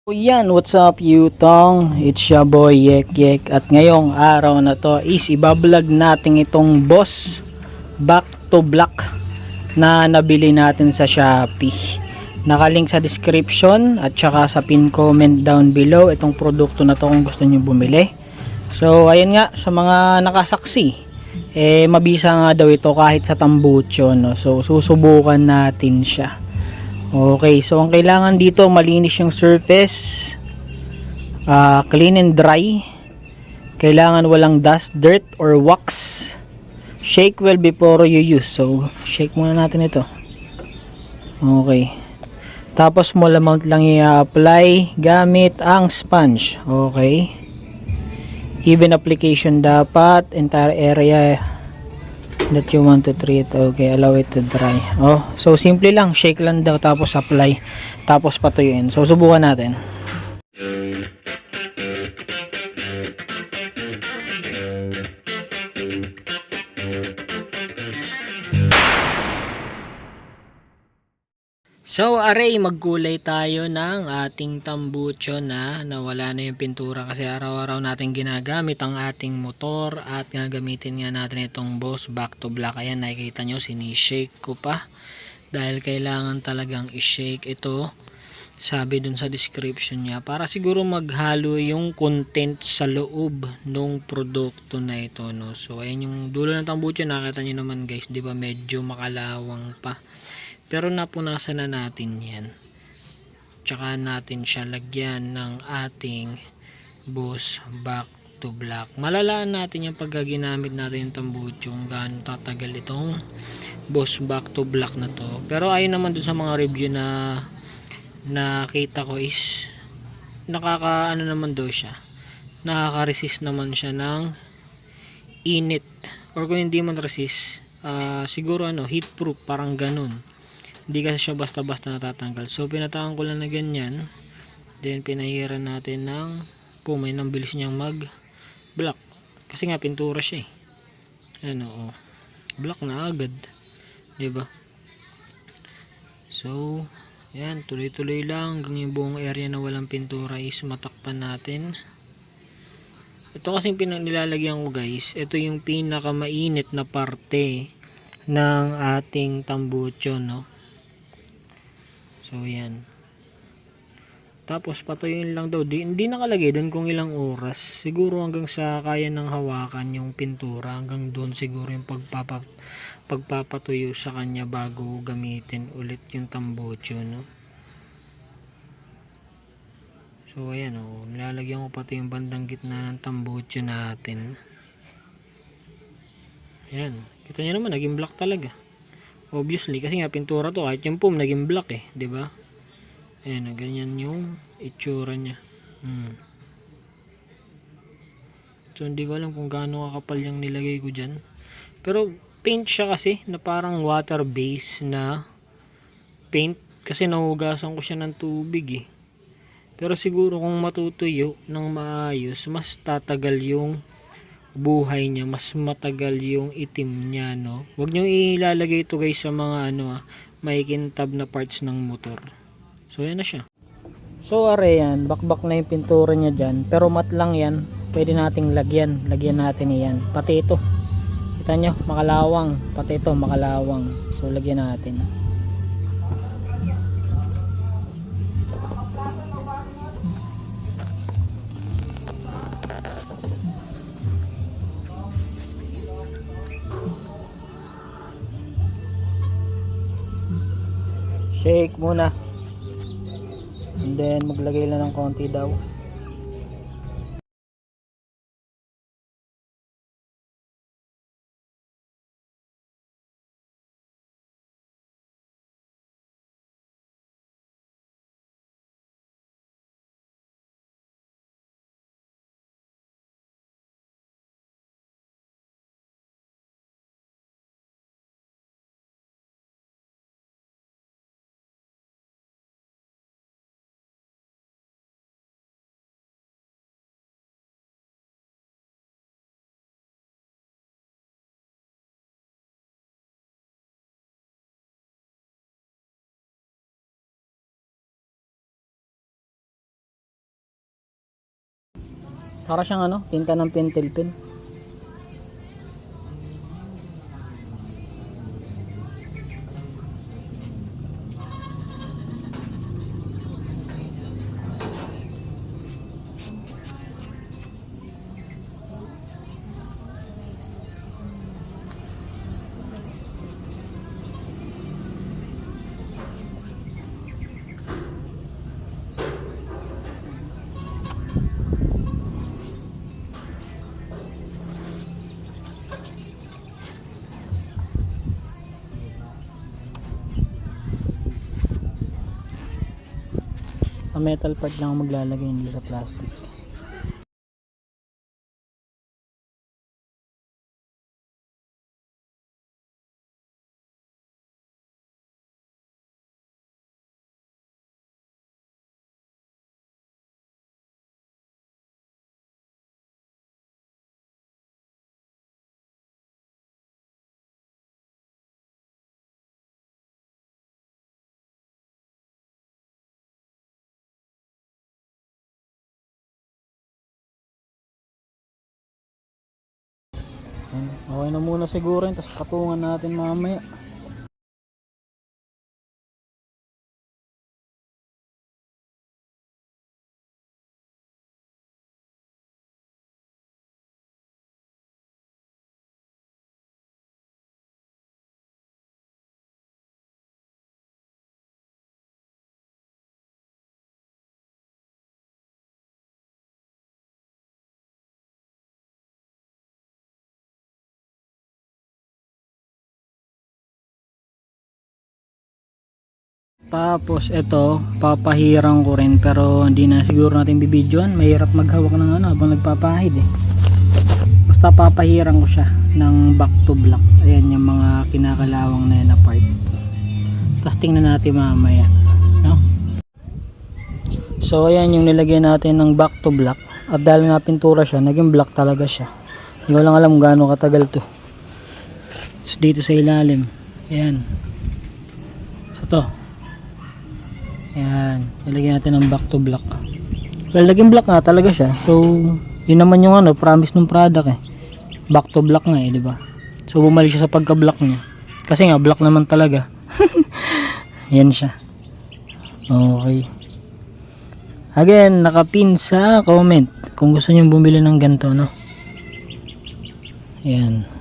So yan, what's up Yutong? It's your boy Yek Yek at ngayong araw na to is ibablog natin itong Boss Back to Black na nabili natin sa Shopee. Nakalink sa description at saka sa pin comment down below itong produkto na to kung gusto niyo bumili. So ayun nga, sa mga nakasaksi, mabisa nga daw ito kahit sa tambucho, no? So susubukan natin siya. Okay, so ang kailangan dito malinis yung surface, clean and dry. Kailangan walang dust, dirt or wax. Shake well before you use. So shake muna natin ito. Okay. Tapos small amount lang i-apply gamit ang sponge. Okay. Even application dapat, entire area that you want to treat. Okay, allow it to dry. So simple lang, shake lang daw tapos apply, tapos patuyuin. So subukan natin. So aray, magkulay tayo ng ating tambucho na nawala na yung pintura kasi araw-araw natin ginagamit ang ating motor at gagamitin nga natin itong Boss Back to Black. Ayan, nakikita nyo, sinishake ko pa dahil kailangan talagang i-shake ito. Sabi dun sa description niya para siguro maghalo yung content sa loob ng produkto na ito, no? So ayan yung dulo ng tambucho, nakita nyo naman guys, di ba medyo makalawang pa. Pero napunasan na natin yan. Tsaka natin siya lagyan ng ating Boss Back to Black. Malalaan natin yung pagka ginamit natin yung tambucho kung gaano tatagal itong Boss Back to Black na to. Pero ayon naman dun sa mga review na nakita ko is nakakaano naman daw siya. Nakaka-resist naman siya ng init. Or kung hindi man resist, siguro heat proof, parang ganun. Hindi kasi siya basta-basta natatanggal. So pinataan ko lang na ganyan. Then pinahiran natin ng pumay nang bilis niyang mag black. Kasi nga pintura siya eh. Black na agad. 'Di ba? So, yan, tuloy-tuloy lang hanggang yung buong area na walang pintura is matakpan natin. Ito kasing nilalagyan ko guys, ito yung pinakamainit na parte ng ating tambucho, no? So yan. Tapos patuyuin lang daw. Hindi nakalagay doon kung ilang oras. Siguro hanggang sa kaya ng hawakan yung pintura. Hanggang doon siguro yung pagpapatuyo sa kanya bago gamitin ulit yung tambucho, no? So ayan nilalagyan ko pati yung bandang gitna ng tambucho natin. Ayan. Kita nyo naman, naging black talaga. Obviously, kasi nga pintura to, kahit yung foam naging black eh, 'di ba? Ayan, ganyan yung itsura niya. So hindi ko alam kung gaano kakapal yung nilagay ko diyan. Pero paint siya kasi na parang water base na paint kasi nahugasan ko siya ng tubig eh. Pero siguro kung matutuyo ng maayos, mas tatagal yung buhay niya, mas matagal yung itim niya, no? Huwag niyo ilalagay ito guys sa mga may kintab na parts ng motor. So yan na siya. So are yan, bakbak na yung pintura niya dyan, pero mat lang yan. Pwede nating lagyan natin yan. Pati ito, kita nyo, makalawang. Pati ito, makalawang. So lagyan natin. Shake muna. And then maglagay lang ng konti daw. Para siyang ano, tinta ng pentel pen. Sa metal part lang ako maglalagay, hindi sa plastic. Okay na muna siguro yun, tapos katungan natin mamaya. Tapos ito, papahirang ko rin, pero hindi na siguro natin bibidyoan. Mahirap maghawak ng ano habang nagpapahid eh. Basta papahirang ko siya ng back to black. Ayan yung mga kinakalawang na yan na part. Tapos tingnan natin mamaya, no? So ayan yung nilagay natin ng back to black. At dahil nga pintura siya, naging black talaga siya. Hindi ko lang alam gaano katagal to. Tapos dito sa ilalim, ayan. So to, ayan, nilagyan natin ng back to black. Well, naging black nga talaga siya. So yun naman yung ano, promise ng product eh. Back to black nga eh, di ba? So bumalik siya sa pagka-black niya. Kasi nga black naman talaga. Yan siya. Okay. Again, nakapin sa comment kung gusto niyo bumili ng ganito, no? Yan.